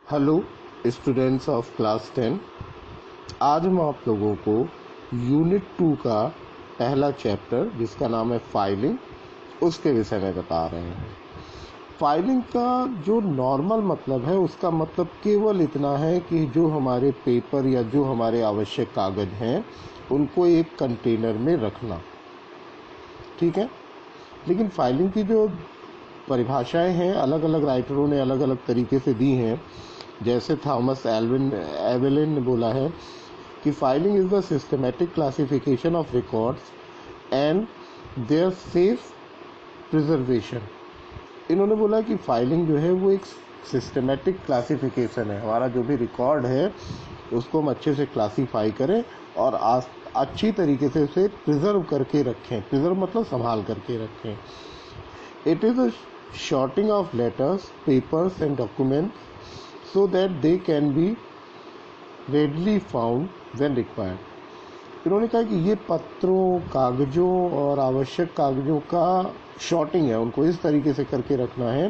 Hello students of class 10। आज हम आप लोगों को यूनिट 2 का पहला चैप्टर जिसका नाम है फाइलिंग उसके विषय में बता रहे हैं। फाइलिंग का जो नॉर्मल मतलब है उसका मतलब केवल इतना है कि जो हमारे पेपर या जो हमारे आवश्यक कागज हैं उनको एक कंटेनर में रखना, ठीक है। लेकिन फाइलिंग की जो परिभाषाएं हैं अलग अलग राइटरों ने अलग अलग तरीके से दी हैं। जैसे थॉमस एवेलिन ने बोला है कि filing is the systematic classification of records and their safe preservation. इन्होंने बोला कि फाइलिंग जो है वो एक सिस्टमेटिक क्लासिफिकेशन है। हमारा जो भी रिकॉर्ड है उसको हम अच्छे से क्लासीफाई करें और अच्छी तरीके से उसे प्रिजर्व करके रखें। प्रिजर्व मतलब संभाल करके रखें। It is a sorting of letters, papers and documents so that they can be readily found when required। इन्होंने कहा कि ये पत्रों, कागजों और आवश्यक कागजों का शॉर्टिंग है, उनको इस तरीके से करके रखना है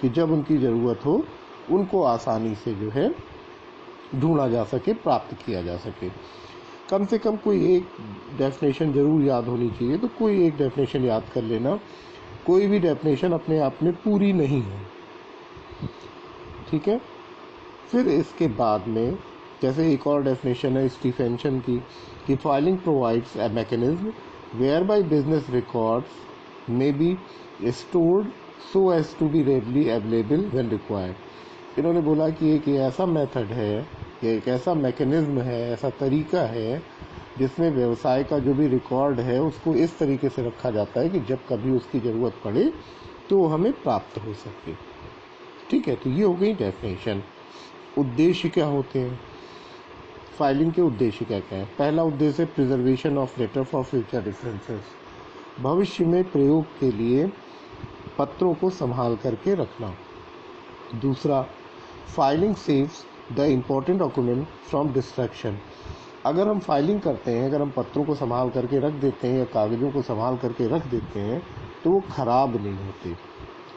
कि जब उनकी ज़रूरत हो उनको आसानी से जो है ढूंढा जा सके, प्राप्त किया जा सके। कम से कम कोई एक डेफिनेशन ज़रूर याद होनी चाहिए, तो कोई एक डेफिनेशन याद कर लेना। कोई भी डेफिनेशन अपने आप में पूरी नहीं है, ठीक है। फिर इसके बाद में जैसे एक और डेफिनेशन है स्टीफेंसन की कि filing provides a mechanism whereby business records may be stored so as to be readily available when required. इन्होंने बोला कि एक ऐसा मेथड है, ये एक ऐसा मैकेनिज्म है, ऐसा तरीका है जिसमें व्यवसाय का जो भी रिकॉर्ड है उसको इस तरीके से रखा जाता है कि जब कभी उसकी ज़रूरत पड़े तो हमें प्राप्त हो सके, ठीक है। तो ये हो गई डेफिनेशन। उद्देश्य क्या होते हैं, फाइलिंग के उद्देश्य क्या क्या है। पहला उद्देश्य preservation of letter for future references, भविष्य में प्रयोग के लिए पत्रों को संभाल करके रखना। दूसरा, filing saves the important document from distraction. अगर हम फाइलिंग करते हैं, अगर हम पत्रों को संभाल करके रख देते हैं या कागज़ों को संभाल करके रख देते हैं तो वो खराब नहीं होते,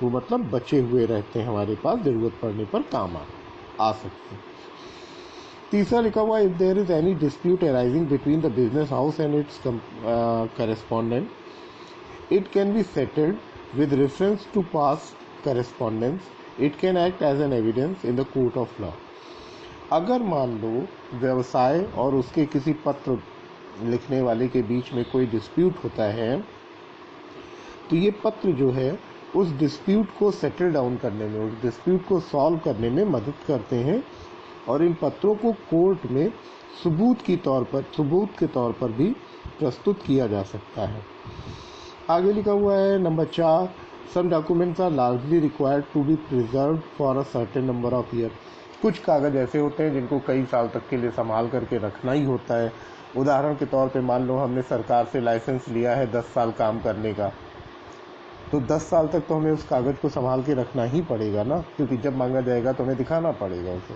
वो मतलब बचे हुए रहते हैं, हमारे पास ज़रूरत पड़ने पर काम आ सकते हैं। तीसरा लिखा हुआ, if there is any dispute arising between the business house and its correspondent it can be settled with reference to past correspondence. It can act as an evidence in the court of law. अगर मान लो व्यवसाय और उसके किसी पत्र लिखने वाले के बीच में कोई डिस्प्यूट होता है तो ये पत्र जो है उस डिस्प्यूट को सेटल डाउन करने में, उस डिस्प्यूट को सॉल्व करने में मदद करते हैं और इन पत्रों को कोर्ट में सबूत के तौर पर भी प्रस्तुत किया जा सकता है। आगे लिखा हुआ है number 4, some documents are largely required to be preserved for a certain number of year. कुछ कागज ऐसे होते हैं जिनको कई साल तक के लिए संभाल करके रखना ही होता है। उदाहरण के तौर पे मान लो हमने सरकार से लाइसेंस लिया है 10 साल काम करने का, तो 10 साल तक तो हमें उस कागज़ को संभाल के रखना ही पड़ेगा ना, क्योंकि जब मांगा जाएगा तो हमें दिखाना पड़ेगा उसे।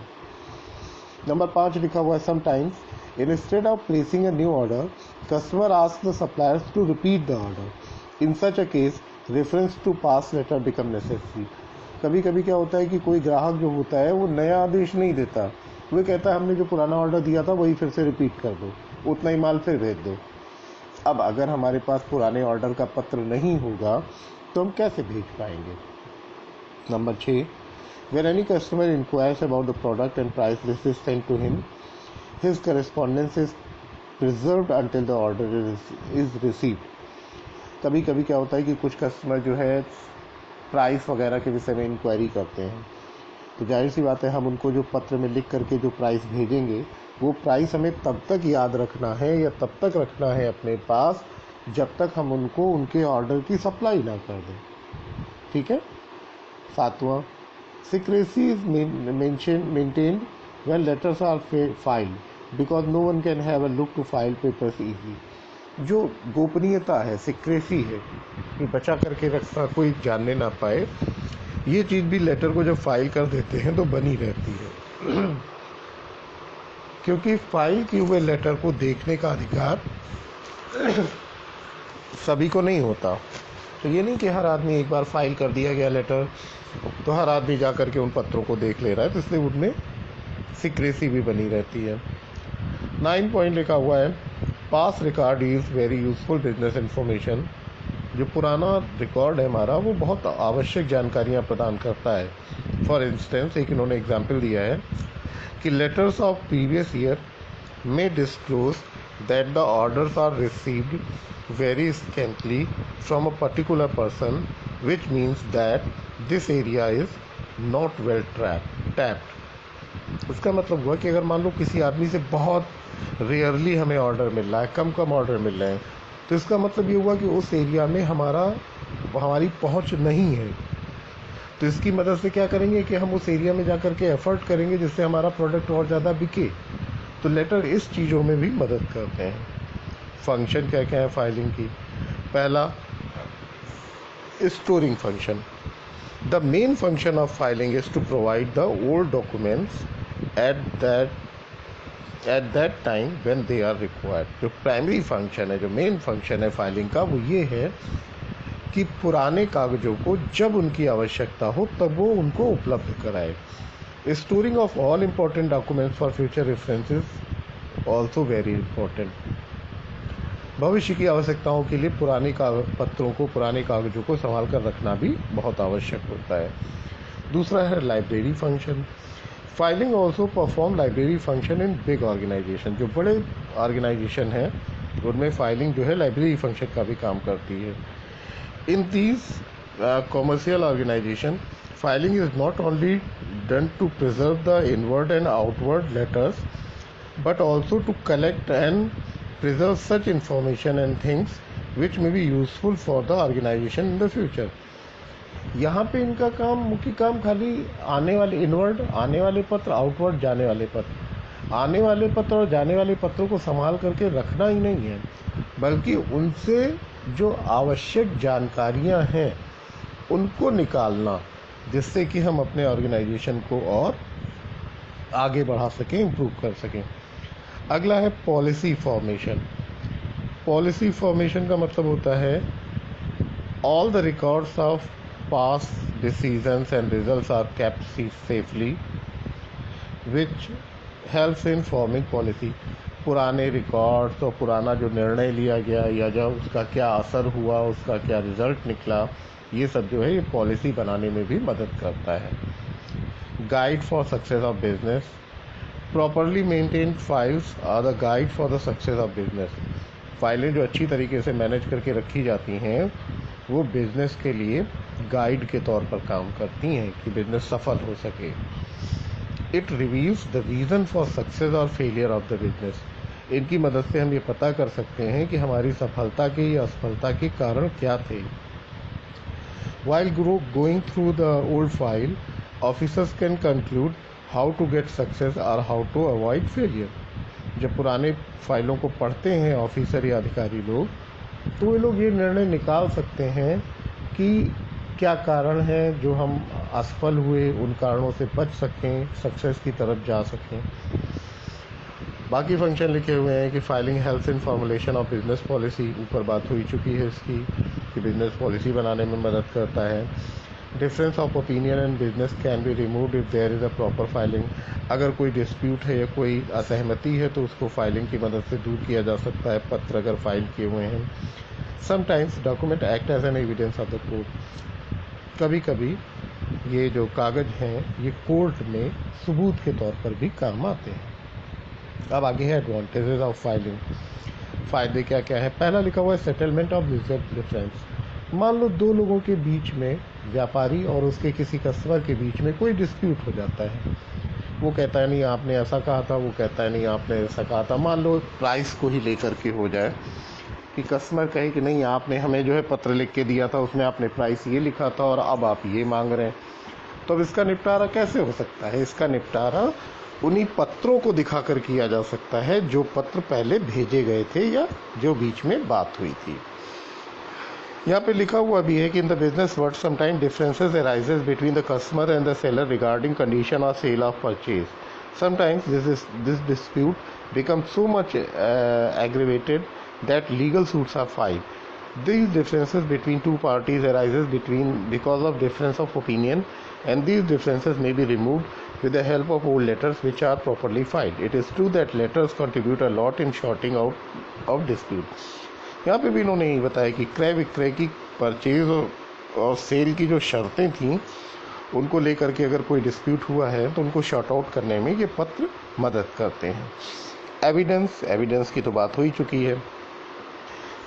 नंबर 5 लिखा हुआ है, sometimes instead of placing a new order customer ask the suppliers to repeat the order. In such a case reference to past letter become necessary. कभी कभी क्या होता है कि कोई ग्राहक जो होता है वो नया आदेश नहीं देता, वो कहता है हमने जो पुराना ऑर्डर दिया था वही फिर से रिपीट कर दो, उतना ही माल फिर भेज दो। अब अगर हमारे पास पुराने ऑर्डर का पत्र नहीं होगा तो हम कैसे भेज पाएंगे। Number 6, when any customer inquires about the product and price list is sent to him, his correspondence is preserved until the order is received। कभी कभी क्या होता है कि कुछ कस्टमर जो है प्राइस वगैरह के विषय में इंक्वायरी करते हैं, तो जाहिर सी बात है हम उनको जो पत्र में लिख करके जो प्राइस भेजेंगे वो प्राइस हमें तब तक याद रखना है या तब तक रखना है अपने पास जब तक हम उनको उनके ऑर्डर की सप्लाई ना कर दें, ठीक है। 7वां, secrecy is maintained when letters are filed because no one can have a look to file papers easily। जो गोपनीयता है, सिक्रेसी है, ये बचा करके रखना, कोई जानने ना पाए, ये चीज़ भी लेटर को जब फाइल कर देते हैं तो बनी रहती है क्योंकि फाइल किए हुए लेटर को देखने का अधिकार सभी को नहीं होता। तो ये नहीं कि हर आदमी एक बार फाइल कर दिया गया लेटर तो हर आदमी जा कर के उन पत्रों को देख ले रहा है, तो इसलिए उनमें सीक्रेसी भी बनी रहती है। 9 पॉइंट लिखा हुआ है, past record is very useful business information. जो पुराना रिकॉर्ड है हमारा वो बहुत आवश्यक जानकारियाँ प्रदान करता है। फॉर इंस्टेंस एक इन्होंने एग्जाम्पल दिया है कि letters of previous year may disclose that the orders are received very scantily from a particular person, which means that this area is not well tapped। उसका मतलब हुआ कि अगर मान लो किसी आदमी से बहुत रेयरली हमें ऑर्डर मिल रहा है, कम कम ऑर्डर मिल रहे हैं, तो इसका मतलब ये हुआ कि उस एरिया में हमारी पहुंच नहीं है। तो इसकी मदद से क्या करेंगे कि हम उस एरिया में जा कर के एफर्ट करेंगे जिससे हमारा प्रोडक्ट और ज़्यादा बिके। तो लेटर इस चीज़ों में भी मदद करते हैं। फंक्शन क्या क्या है फाइलिंग की? पहला, storing function. The main function of filing is to provide the old documents at that time when they are required. जो प्राइमरी फंक्शन है, जो मेन फंक्शन है फाइलिंग का, वो ये है कि पुराने कागजों को जब उनकी आवश्यकता हो तब वो उनको उपलब्ध कराए। Storing of all important documents for future reference is also very important। भविष्य की आवश्यकताओं के लिए पुराने पुराने कागजों को संभाल कर रखना भी बहुत आवश्यक होता है। दूसरा है library function. Filing also perform library function in big organization. जो बड़े ऑर्गेनाइजेशन हैं उनमें फाइलिंग जो है लाइब्रेरी फंक्शन का भी काम करती है। In these commercial organization, filing is not only done to preserve the inward and outward letters but also to collect and preserve such information and things which may be useful for the organization in the future। यहाँ पे इनका काम, मुख्य काम खाली आने वाले inward आने वाले पत्र, आउटवर्ड जाने वाले पत्र, आने वाले पत्र और जाने वाले पत्रों को संभाल करके रखना ही नहीं है, बल्कि उनसे जो आवश्यक जानकारियाँ हैं उनको निकालना, जिससे कि हम अपने ऑर्गेनाइजेशन को और आगे बढ़ा सकें, इम्प्रूव कर सकें। अगला है पॉलिसी फॉर्मेशन। पॉलिसी फॉर्मेशन का मतलब होता है all the records of past decisions and results are kept safely which helps in forming policy. पुराने रिकॉर्ड्स और पुराना जो निर्णय लिया गया या जो उसका क्या असर हुआ, उसका क्या रिजल्ट निकला, ये सब जो है ये पॉलिसी बनाने में भी मदद करता है। Guide for success of business. Properly maintained files are the guide for the success of business. फाइलें जो अच्छी तरीके से मैनेज करके रखी जाती हैं वो बिजनेस के लिए गाइड के तौर पर काम करती हैं कि बिजनेस सफल हो सके। It reveals the reason for success और फेलियर ऑफ द बिजनेस। इनकी मदद से हम ये पता कर सकते हैं कि हमारी सफलता के या असफलता के कारण क्या थे। While going through the old file, officers can conclude how to get success or how to avoid failure। जब पुराने फाइलों को पढ़ते हैं ऑफिसर या अधिकारी लोग, तो वे लोग ये निर्णय निकाल सकते हैं कि क्या कारण है जो हम असफल हुए, उन कारणों से बच सकें, सक्सेस की तरफ जा सकें। बाकी फंक्शन लिखे हुए हैं कि filing helps in formulation of business policy. ऊपर बात हो चुकी है इसकी कि बिजनेस पॉलिसी बनाने में मदद करता है। Difference of opinion and business can be removed if there is a proper filing. अगर कोई डिस्प्यूट है या कोई असहमति है तो उसको फाइलिंग की मदद से दूर किया जा सकता है, पत्र अगर फाइल किए हुए हैं। Sometimes document act as an evidence of the court. कभी कभी ये जो कागज़ हैं ये कोर्ट में सबूत के तौर पर भी काम आते हैं। अब आगे है एडवांटेजेस ऑफ फाइलिंग। फ़ायदे क्या क्या है? पहला लिखा हुआ है सेटलमेंट ऑफ म्यूचुअल डिफरेंस। मान लो दो लोगों के बीच में, व्यापारी और उसके किसी कस्टमर के बीच में कोई डिस्प्यूट हो जाता है। वो कहता है नहीं आपने ऐसा कहा था, वो कहता है नहीं आपने ऐसा कहा था। मान लो प्राइस को ही लेकर के हो जाए कि कस्टमर कहे कि नहीं आपने हमें जो है पत्र लिख के दिया था, उसमें आपने प्राइस ये लिखा था और अब आप ये मांग रहे हैं। तो अब इसका निपटारा कैसे हो सकता है? इसका निपटारा उन्हीं पत्रों को दिखाकर किया जा सकता है जो पत्र पहले भेजे गए थे या जो बीच में बात हुई थी। यहाँ पे लिखा हुआ भी है कि in the business world sometime differences arises between the customer and the seller regarding condition और sale of purchase. Sometimes this dispute become so much aggravated that legal suits are filed. These differences between two parties arises because of difference of opinion, and these differences may be removed with the help of old letters which are properly filed. It is true that letters contribute a lot in sorting out of disputes. यहाँ पे भी इन्होंने यही बताया कि क्रय विक्रय की परचेज और सेल की जो शर्तें थी उनको लेकर के अगर कोई डिस्प्यूट हुआ है तो उनको शॉर्ट आउट करने में ये पत्र मदद करते हैं। एविडेंस की तो बात हो ही चुकी है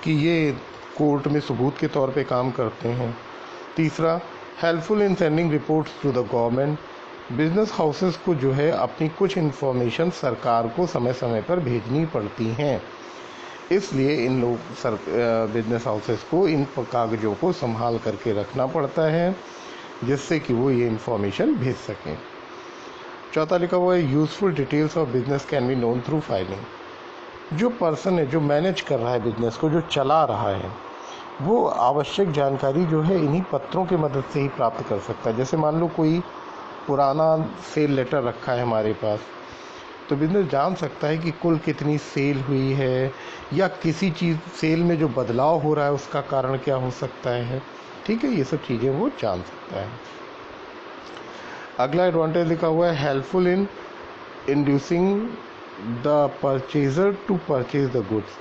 कि ये कोर्ट में सबूत के तौर पे काम करते हैं। तीसरा, helpful in sending reports to the government. Business houses को जो है अपनी कुछ इन्फॉर्मेशन सरकार को समय समय पर भेजनी पड़ती हैं, इसलिए इन बिजनेस हाउसेस को इन कागज़ों को संभाल करके रखना पड़ता है जिससे कि वो ये इन्फॉर्मेशन भेज सकें। चौथा लिखा हुआ है, useful details of business can be known through filing. जो पर्सन है जो मैनेज कर रहा है बिजनेस को, जो चला रहा है, वो आवश्यक जानकारी जो है इन्हीं पत्रों की मदद से ही प्राप्त कर सकता है। जैसे मान लो कोई पुराना सेल लेटर रखा है हमारे पास, तो बिजनेस जान सकता है कि कुल कितनी सेल हुई है या किसी चीज़ सेल में जो बदलाव हो रहा है उसका कारण क्या हो सकता है। ठीक है, ये सब चीज़ें वो जान सकता है। अगला एडवांटेज लिखा हुआ है, helpful in inducing the purchaser to purchase the goods.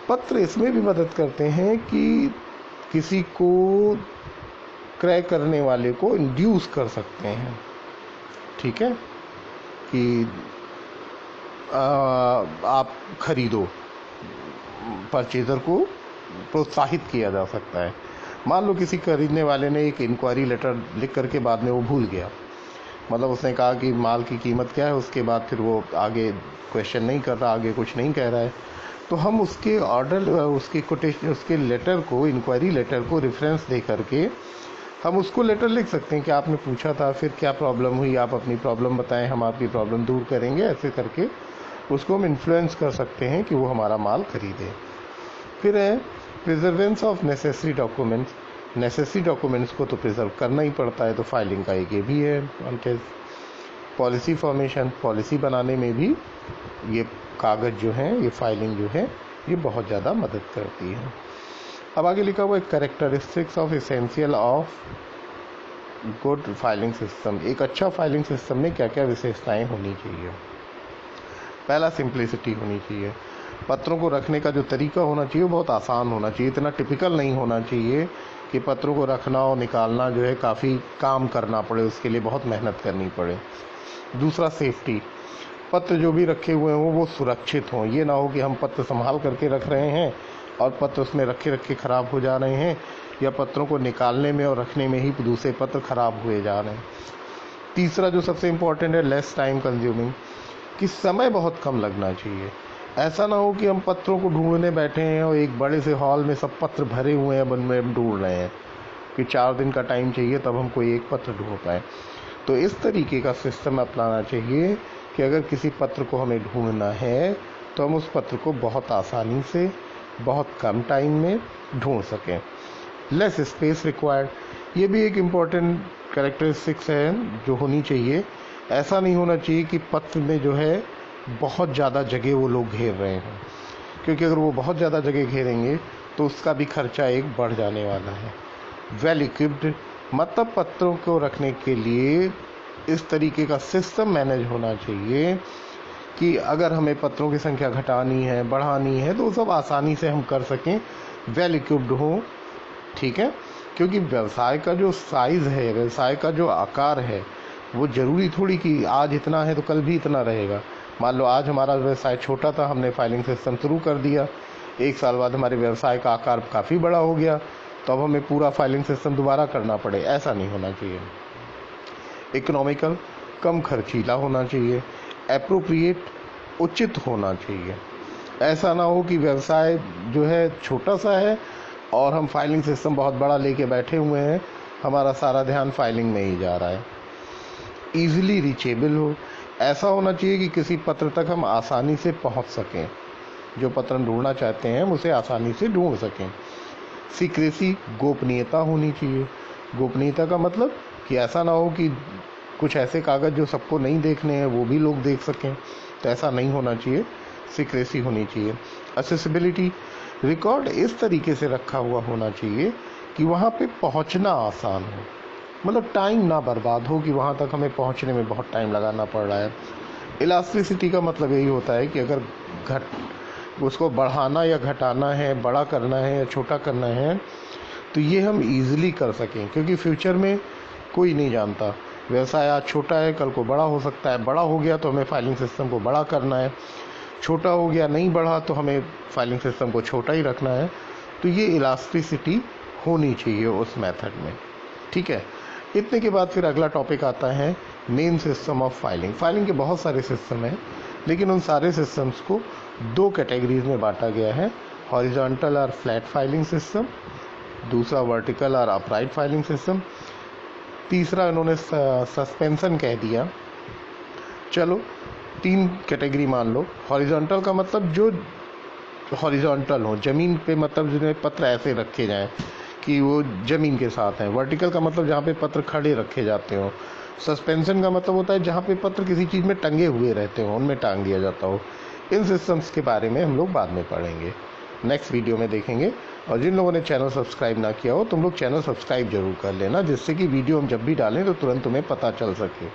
पत्र इसमें भी मदद करते हैं कि किसी को क्रय करने वाले को इंड्यूस कर सकते हैं। ठीक है, कि आप खरीदो, परचेजर को प्रोत्साहित किया जा सकता है। मान लो किसी खरीदने वाले ने एक इंक्वायरी लेटर लिख करके बाद में वो भूल गया, मतलब उसने कहा कि माल की कीमत क्या है, उसके बाद फिर वो आगे क्वेश्चन नहीं कर रहा, आगे कुछ नहीं कह रहा है, तो हम उसके ऑर्डर उसके कोटेशन उसके लेटर को, इंक्वायरी लेटर को रेफरेंस दे करके हम उसको लेटर लिख सकते हैं कि आपने पूछा था, फिर क्या प्रॉब्लम हुई, आप अपनी प्रॉब्लम बताएं, हम आपकी प्रॉब्लम दूर करेंगे। ऐसे करके उसको हम इन्फ्लुएंस कर सकते हैं कि वो हमारा माल खरीदे। फिर है प्रिजर्वेंस of necessary documents. Necessary documents को तो प्रिजर्व करना ही पड़ता है, तो फाइलिंग का एक ये भी है एडवांटेज। पॉलिसी फॉर्मेशन, पॉलिसी बनाने में भी ये कागज़ जो हैं, ये फाइलिंग जो है, ये बहुत ज़्यादा मदद करती है। अब आगे लिखा हुआ है, characteristics of essential of good filing system. एक अच्छा फाइलिंग सिस्टम में क्या क्या विशेषताएं होनी चाहिए। पहला, सिंप्लिसिटी होनी चाहिए। पत्रों को रखने का जो तरीका होना चाहिए वो बहुत आसान होना चाहिए, इतना टिपिकल नहीं होना चाहिए कि पत्रों को रखना और निकालना जो है काफ़ी काम करना पड़े, उसके लिए बहुत मेहनत करनी पड़े। दूसरा, सेफ्टी। पत्र जो भी रखे हुए हों वो सुरक्षित हों। ये ना हो कि हम पत्र संभाल करके रख रहे हैं और पत्र उसमें रखे रखे ख़राब हो जा रहे हैं, या पत्रों को निकालने में और रखने में ही दूसरे पत्र ख़राब हुए जा रहे हैं। तीसरा जो सबसे इम्पोर्टेंट है, लेस टाइम कंज्यूमिंग, कि समय बहुत कम लगना चाहिए। ऐसा ना हो कि हम पत्रों को ढूंढने बैठे हैं और एक बड़े से हॉल में सब पत्र भरे हुए हैं, उनमें हम ढूंढ रहे हैं कि 4 दिन का टाइम चाहिए तब हम कोई एक पत्र ढूंढ पाए। तो इस तरीके का सिस्टम अपनाना चाहिए कि अगर किसी पत्र को हमें ढूंढना है तो हम उस पत्र को बहुत आसानी से, बहुत कम टाइम में ढूंढ सकें। लेस स्पेस रिक्वायर्ड, ये भी एक इम्पॉर्टेंट कैरेक्टरिस्टिक्स है जो होनी चाहिए। ऐसा नहीं होना चाहिए कि पत्र में जो है बहुत ज़्यादा जगह वो लोग घेर रहे हैं, क्योंकि अगर वो बहुत ज़्यादा जगह घेरेंगे तो उसका भी खर्चा एक बढ़ जाने वाला है। वेल इक्विप्ड, मतलब पत्रों को रखने के लिए इस तरीके का सिस्टम मैनेज होना चाहिए कि अगर हमें पत्रों की संख्या घटानी है, बढ़ानी है, तो सब आसानी से हम कर सकें, वेल इक्विप्ड हो। ठीक है, क्योंकि व्यवसाय का जो साइज़ है, व्यवसाय का जो आकार है, वो ज़रूरी थोड़ी कि आज इतना है तो कल भी इतना रहेगा। मान लो आज हमारा व्यवसाय छोटा था, हमने फाइलिंग सिस्टम शुरू कर दिया, 1 साल बाद हमारे व्यवसाय का आकार काफ़ी बड़ा हो गया, तो अब हमें पूरा फाइलिंग सिस्टम दोबारा करना पड़े, ऐसा नहीं होना चाहिए। इकोनॉमिकल, कम खर्चीला होना चाहिए। एप्रोप्रिएट, उचित होना चाहिए। ऐसा ना हो कि व्यवसाय जो है छोटा सा है और हम फाइलिंग सिस्टम बहुत बड़ा लेके बैठे हुए हैं, हमारा सारा ध्यान फाइलिंग में ही जा रहा है। ईजिली रीचेबल हो, ऐसा होना चाहिए कि किसी पत्र तक हम आसानी से पहुंच सकें, जो पत्र हम ढूंढना चाहते हैं हम उसे आसानी से ढूंढ सकें। सीक्रेसी, गोपनीयता होनी चाहिए। गोपनीयता का मतलब कि ऐसा ना हो कि कुछ ऐसे कागज़ जो सबको नहीं देखने हैं वो भी लोग देख सकें, तो ऐसा नहीं होना चाहिए, सीक्रेसी होनी चाहिए। एक्सेसिबिलिटी, रिकॉर्ड इस तरीके से रखा हुआ होना चाहिए कि वहाँ पे पहुँचना आसान हो, मतलब टाइम ना बर्बाद हो कि वहाँ तक हमें पहुँचने में बहुत टाइम लगाना पड़ रहा है। इलास्टिसिटी का मतलब यही होता है कि अगर उसको बढ़ाना या घटाना है, बड़ा करना है या छोटा करना है, तो ये हम ईज़िली कर सकें, क्योंकि फ्यूचर में कोई नहीं जानता। व्यवसाय आज छोटा है, कल को बड़ा हो सकता है। बड़ा हो गया तो हमें फाइलिंग सिस्टम को बड़ा करना है, छोटा हो गया नहीं बढ़ा तो हमें फाइलिंग सिस्टम को छोटा ही रखना है। तो ये इलास्टिसिटी होनी चाहिए उस मेथड में, ठीक है। इतने के बाद फिर अगला टॉपिक आता है main system of filing. Filing के बहुत सारे सिस्टम हैं, लेकिन उन सारे सिस्टम्स को दो कैटेगरीज में बांटा गया है, हॉरिजॉन्टल और फ्लैट फाइलिंग सिस्टम, दूसरा वर्टिकल और अपराइट फाइलिंग सिस्टम, तीसरा इन्होंने सस्पेंशन कह दिया। चलो 3 कैटेगरी मान लो। हॉरिजॉन्टल का मतलब जो हॉरिजॉन्टल हो, ज़मीन पे, मतलब जिन्हें पत्र ऐसे रखे जाएं कि वो ज़मीन के साथ हैं। वर्टिकल का मतलब जहाँ पे पत्र खड़े रखे जाते हो। सस्पेंशन का मतलब होता है जहाँ पे पत्र किसी चीज़ में टंगे हुए रहते हो, उनमें टांग दिया जाता हो। इन सिस्टम्स के बारे में हम लोग बाद में पढ़ेंगे, नेक्स्ट वीडियो में देखेंगे। और जिन लोगों ने चैनल सब्सक्राइब ना किया हो, तुम लोग चैनल सब्सक्राइब जरूर कर लेना, जिससे कि वीडियो हम जब भी डालें तो तुरंत तुम्हें पता चल सके।